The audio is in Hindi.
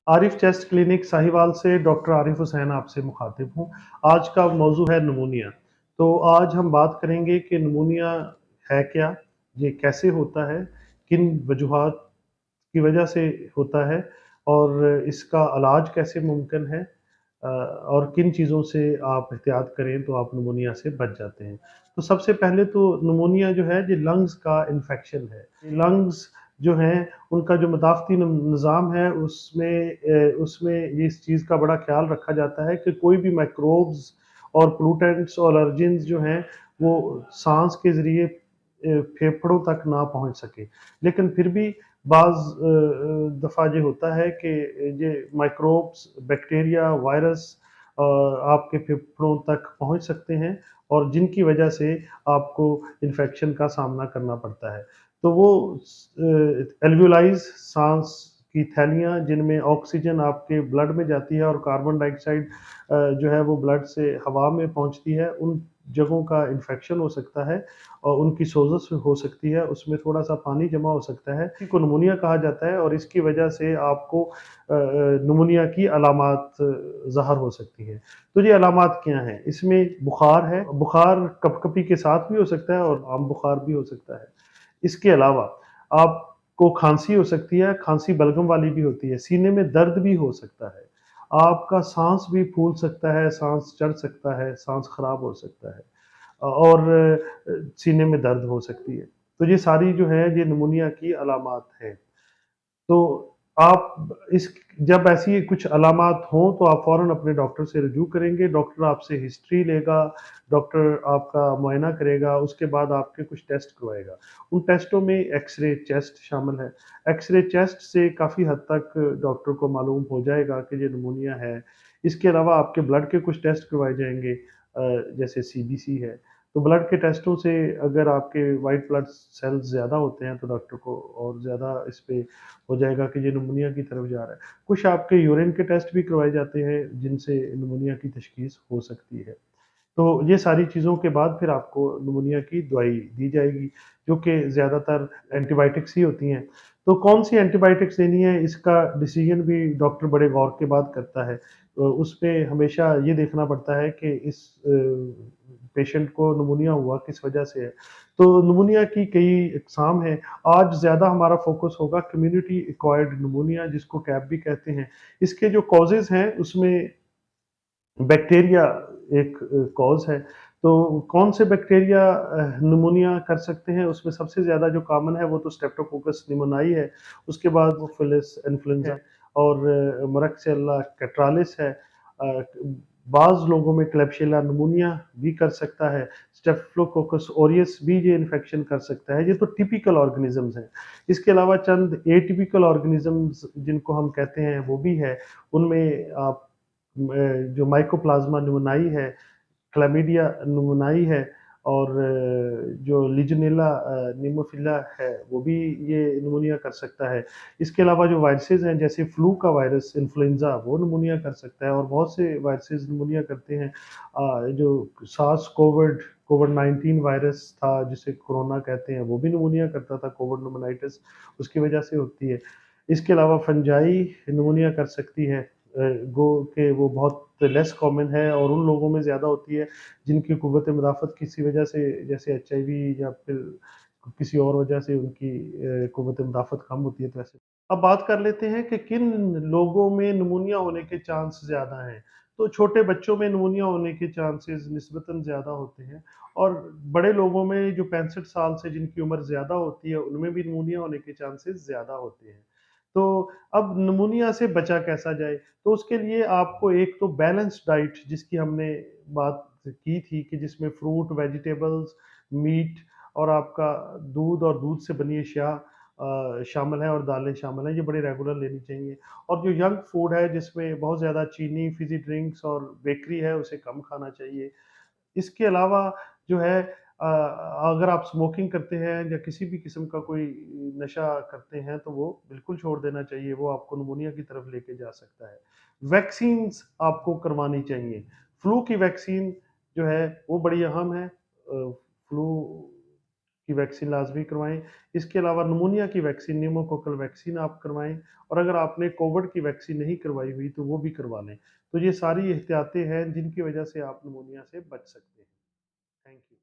आरिफ चेस्ट क्लिनिक साहिवाल से डॉक्टर आरिफ हुसैन आपसे मुखातिब हूँ। आज का मौजू है निमोनिया। तो आज हम बात करेंगे कि निमोनिया है क्या? ये कैसे होता है? किन वजूहात की वजह से होता है? और इसका इलाज कैसे मुमकिन है? और किन चीज़ों से आप एहतियात करें तो आप निमोनिया से बच जाते हैं। तो सबसे पहले तो निमोनिया जो है ये लंग्स का इन्फेक्शन है। लंग्स जो हैं उनका जो मदाफ़ती निज़ाम है उसमें ये इस चीज़ का बड़ा ख़्याल रखा जाता है कि कोई भी मिक्रोब्स और पोल्यूटेंट्स और एलर्जेंस जो हैं वो साँस के ज़रिए फेफड़ों तक ना पहुँच सके। लेकिन फिर भी दफ़ा ये होता है कि ये माइक्रोब्स, बैक्टीरिया, वायरस आपके फेफड़ों तक पहुँच सकते हैं और जिनकी वजह से आपको इन्फेक्शन का सामना करना पड़ता है। तो वो एल्वियोलाइज़ साँस की थैलियाँ जिनमें ऑक्सीजन आपके ब्लड में जाती है और कार्बन डाइऑक्साइड जो है वो ब्लड से हवा में पहुँचती है, उन जगहों का इन्फेक्शन हो सकता है और उनकी सोज़स हो सकती है, उसमें थोड़ा-सा पानी जमा हो सकता है, इसी को निमोनिया कहा जाता है और इसकी वजह से आपको निमोनिया की अलामात ज़ाहिर हो सकती हैं। तो ये अलामात क्या हैं? इसमें बुखार है, बुखार कँपकँपी के साथ भी हो सकता है और आम बुखार भी हो सकता है। इसके अलावा आपको खाँसी हो सकती है, खाँसी बलगम वाली भी होती है, सीने में दर्द भी हो सकता है, आपका साँस भी फूल सकता है, साँस चढ़ सकता है, साँस खराब हो सकता है और सीने में दर्द हो सकती है। तो ये सारी जो है ये निमोनिया की अलामात हैं। तो आप इस जब ऐसी कुछ अलामात हों तो आप फ़ौरन अपने डॉक्टर से रुजू करेंगे, डॉक्टर आपसे हिस्ट्री लेगा, डॉक्टर आपका मुआयना करेगा, उसके बाद आपके कुछ टेस्ट करवाएगा। उन टेस्टों में एक्स-रे चेस्ट शामिल है। एक्स-रे चेस्ट से काफ़ी हद तक डॉक्टर को मालूम हो जाएगा कि ये निमोनिया है। इसके अलावा आपके ब्लड के कुछ टेस्ट करवाए जाएँगे जैसे सीबीसी है। तो ब्लड के टेस्टों से अगर आपके व्हाइट ब्लड सेल्स ज़्यादा होते हैं तो डॉक्टर को और ज़्यादा इस पे हो जाएगा कि ये निमोनिया की तरफ जा रहा है। कुछ आपके यूरिन के टेस्ट भी करवाए जाते हैं जिनसे निमोनिया की तशख़ीस हो सकती है। तो ये सारी चीज़ों के बाद फिर आपको निमोनिया की दवाई दी जाएगी, जो कि ज़्यादातर एंटीबायोटिक्स ही होती हैं। तो कौन-सी एंटीबायोटिक्स देनी है, इसका डिसीज़न भी डॉक्टर बड़े गौर के बाद करता है। उसपे हमेशा ये देखना पड़ता है कि इस पेशेंट को निमोनिया हुआ किस वजह से है। तो निमोनिया की कई अक़साम हैं। आज ज़्यादा हमारा फ़ोकस होगा कम्युनिटी एक्वायर्ड निमोनिया जिसको कैप भी कहते हैं। इसके जो कॉज़ेज़ हैं उसमें बैक्टीरिया एक कॉज़ है। तो कौन से बैक्टीरिया निमोनिया कर सकते हैं, उसमें सबसे ज़्यादा जो कॉमन है वो तो स्ट्रेप्टोकोकस निमोनाई है, उसके बाद वो फिलिस इन्फ्लुएंज़ा और मोरक्सिella कैटरालिस है। बाज़ लोगों में क्लेब्सिella निमोनिया भी कर सकता है, स्टेफ़िलोकोकस ऑरियस भी ये इन्फेक्शन कर सकता है, ये तो टिपिकल ऑर्गेनिज़म्स हैं। इसके अलावा चंद एटिपिकल ऑर्गेनिज़म्स जिनको हम कहते हैं वो भी है, उनमें आप जो माइकोप्लाज़्मा निमोनाई है, क्लैमिडिया निमोनाई है और जो लिजिनेला निमोफिला है, वो भी ये निमोनिया कर सकता है। इसके अलावा जो वायरसेज़ हैं, जैसे फ्लू का वायरस, इन्फ्लुएंज़ा, वो निमोनिया कर सकता है और बहुत से वायरसेज़ निमोनिया करते हैं। जो सार्स कोविड-19 वायरस था, जिसे कोरोना कहते हैं, वो भी निमोनिया करता था, कोविड निमोनाइटिस उसकी वजह से होती है। इसके अलावा फंजाई निमोनिया कर सकती है गो के वो बहुत लेस कॉमन है और उन लोगों में ज़्यादा होती है जिनकी कुव्वत मुदाफ़त किसी वजह से जैसे एचआईवी या फिर किसी और वजह से उनकी कुव्वत मुदाफ़त कम होती है तो ऐसे। अब बात कर लेते हैं कि किन लोगों में निमोनिया होने के चांस ज़्यादा हैं। तो छोटे बच्चों में निमोनिया होने के चांसेस निस्बतन ज़्यादा होते हैं और बड़े लोगों में जो 65 साल से जिनकी उम्र ज़्यादा होती है, उनमें भी निमोनिया होने के चांसेस ज़्यादा होते हैं। तो अब निमोनिया से बचा कैसा जाए? तो उसके लिए आपको एक तो बैलेंस्ड डाइट जिसकी हमने बात की थी कि जिसमें फ्रूट, वेजिटेबल्स, मीट और आपका दूध और दूध से बनी अशिया शामिल हैं और दालें शामिल हैं, ये बड़े रेगुलर लेनी चाहिए। और जो जंक फूड है जिसमें बहुत ज़्यादा चीनी, फ़िज़ी ड्रिंक्स और बेकरी है, उसे कम खाना चाहिए। इसके अलावा जो है अगर आप स्मोकिंग करते हैं या किसी भी किस्म का कोई नशा करते हैं तो वो बिल्कुल छोड़ देना चाहिए, वो आपको निमोनिया की तरफ लेके जा सकता है। वैक्सीन्स आपको करवानी चाहिए। फ्लू की वैक्सीन जो है वो बड़ी अहम है। फ्लू की वैक्सीन लाज़मी करवाएँ। इसके अलावा निमोनिया की वैक्सीन, न्यूमोकोकल वैक्सीन आप करवाएँ और अगर आपने कोविड की वैक्सीन नहीं करवाई हुई तो वो भी करवा लें। तो ये सारी एहतियातें हैं जिनकी वजह से आप निमोनिया से बच सकते हैं। Thank you.